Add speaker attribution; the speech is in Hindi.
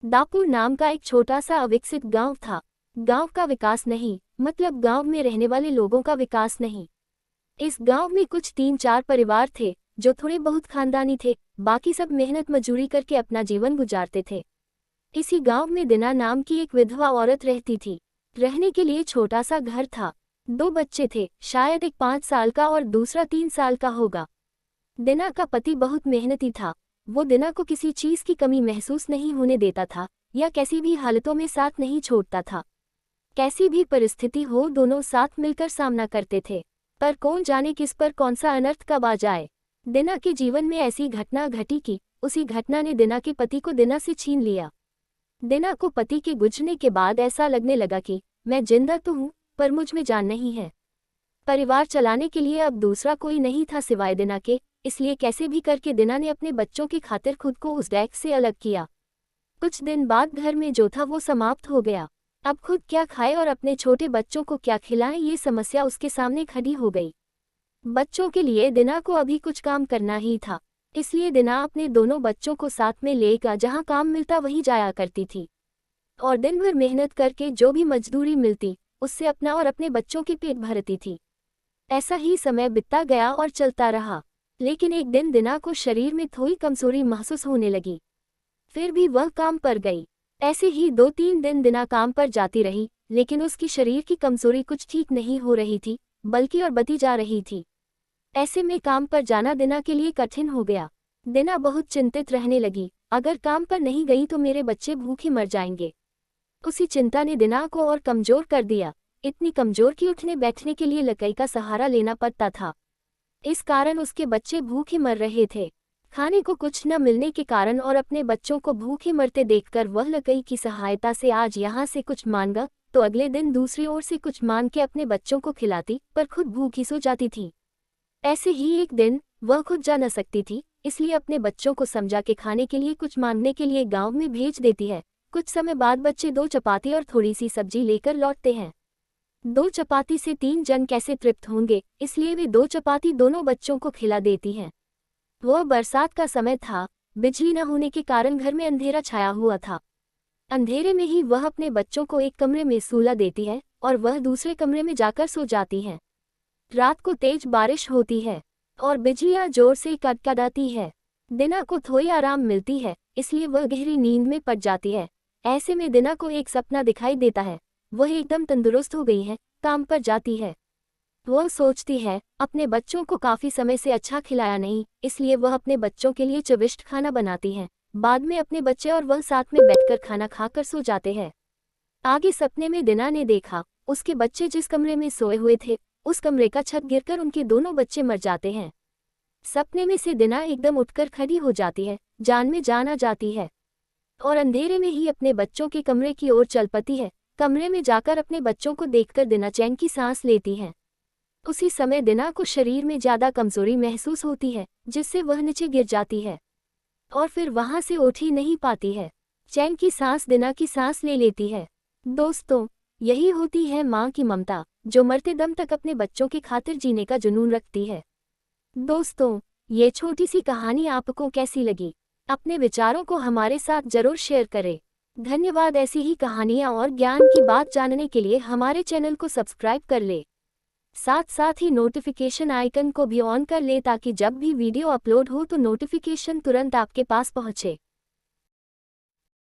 Speaker 1: दापुर नाम का एक छोटा सा अविकसित गांव था। गांव का विकास नहीं, मतलब गांव में रहने वाले लोगों का विकास नहीं। इस गांव में कुछ 3-4 परिवार थे जो थोड़े बहुत खानदानी थे, बाकी सब मेहनत मजदूरी करके अपना जीवन गुजारते थे। इसी गांव में दिना नाम की एक विधवा औरत रहती थी। रहने के लिए छोटा सा घर था। 2 बच्चे थे, शायद एक 5 साल का और दूसरा 3 साल का होगा। दिना का पति बहुत मेहनती था। वो दिना को किसी चीज की कमी महसूस नहीं होने देता था या कैसी भी हालतों में साथ नहीं छोड़ता था। कैसी भी परिस्थिति हो, दोनों साथ मिलकर सामना करते थे। पर कौन जाने किस पर कौन सा अनर्थ कब आ जाए। दिना के जीवन में ऐसी घटना घटी कि उसी घटना ने दिना के पति को दिना से छीन लिया। दिना को पति के गुजरने के बाद ऐसा लगने लगा कि मैं जिंदा तो हूँ, पर मुझ में जान नहीं है। परिवार चलाने के लिए अब दूसरा कोई नहीं था सिवाय दिना के, इसलिए कैसे भी करके दिना ने अपने बच्चों की खातिर खुद को उस डैक से अलग किया। कुछ दिन बाद घर में जो था वो समाप्त हो गया। अब खुद क्या खाए और अपने छोटे बच्चों को क्या खिलाएं, ये समस्या उसके सामने खड़ी हो गई। बच्चों के लिए दिना को अभी कुछ काम करना ही था, इसलिए दिना अपने दोनों बच्चों को साथ में लेकर जहां काम मिलता वहीं जाया करती थी और दिन भर मेहनत करके जो भी मजदूरी मिलती उससे अपना और अपने बच्चों के पेट भरती थी। ऐसा ही समय बीतता गया और चलता रहा, लेकिन एक दिन दिना को शरीर में थोड़ी कमजोरी महसूस होने लगी। फिर भी वह काम पर गई। ऐसे ही 2-3 दिन दिना काम पर जाती रही, लेकिन उसकी शरीर की कमजोरी कुछ ठीक नहीं हो रही थी, बल्कि और बढ़ती जा रही थी। ऐसे में काम पर जाना दिना के लिए कठिन हो गया। दिना बहुत चिंतित रहने लगी, अगर काम पर नहीं गई तो मेरे बच्चे भूखे मर जाएंगे। उसी चिंता ने दिना को और कमजोर कर दिया, इतनी कमजोर कि उठने बैठने के लिए लकड़ी का सहारा लेना पड़ता था। इस कारण उसके बच्चे भूखे मर रहे थे। खाने को कुछ न मिलने के कारण और अपने बच्चों को भूखे मरते देखकर वह लकड़ी की सहायता से आज यहाँ से कुछ मांगा तो अगले दिन दूसरी ओर से कुछ मांग के अपने बच्चों को खिलाती, पर खुद भूखी सो जाती थी। ऐसे ही एक दिन वह खुद जा न सकती थी, इसलिए अपने बच्चों को समझा के खाने के लिए कुछ मांगने के लिए गाँव में भेज देती है। कुछ समय बाद बच्चे 2 चपाती और थोड़ी सी सब्जी लेकर लौटते हैं। 2 चपाती से 3 जन कैसे तृप्त होंगे, इसलिए वे 2 चपाती दोनों बच्चों को खिला देती हैं। वह बरसात का समय था, बिजली न होने के कारण घर में अंधेरा छाया हुआ था। अंधेरे में ही वह अपने बच्चों को एक कमरे में सूला देती है और वह दूसरे कमरे में जाकर सो जाती हैं। रात को तेज बारिश होती है और बिजलियां जोर से कड़कड़ाती है। दिना को थोड़ी आराम मिलती है, इसलिए वह गहरी नींद में पड़ जाती है। ऐसे में दिना को एक सपना दिखाई देता है। वह एकदम तंदुरुस्त हो गई है, काम पर जाती है। वह सोचती है अपने बच्चों को काफी समय से अच्छा खिलाया नहीं, इसलिए वह अपने बच्चों के लिए चविष्ट खाना बनाती है। बाद में अपने बच्चे और वह साथ में बैठकर खाना खाकर सो जाते हैं। आगे सपने में दिना ने देखा, उसके बच्चे जिस कमरे में सोए हुए थे उस कमरे का छत गिरकर उनके दोनों बच्चे मर जाते हैं। सपने में से दिना एकदम उठकर खड़ी हो जाती है, जान में जान आ जाती है और अंधेरे में ही अपने बच्चों के कमरे की ओर चल पड़ती है। कमरे में जाकर अपने बच्चों को देखकर दिना चैन की सांस लेती है। उसी समय दिना को शरीर में ज्यादा कमजोरी महसूस होती है, जिससे वह नीचे गिर जाती है और फिर वहां से उठ ही नहीं पाती है। चैन की सांस दिना की सांस ले लेती है। दोस्तों, यही होती है माँ की ममता, जो मरते दम तक अपने बच्चों की खातिर जीने का जुनून रखती है। दोस्तों, ये छोटी सी कहानी आपको कैसी लगी? अपने विचारों को हमारे साथ जरूर शेयर करें। धन्यवाद। ऐसी ही कहानियाँ और ज्ञान की बात जानने के लिए हमारे चैनल को सब्सक्राइब कर ले। साथ साथ ही नोटिफिकेशन आइकन को भी ऑन कर ले ताकि जब भी वीडियो अपलोड हो तो नोटिफिकेशन तुरंत आपके पास पहुंचे।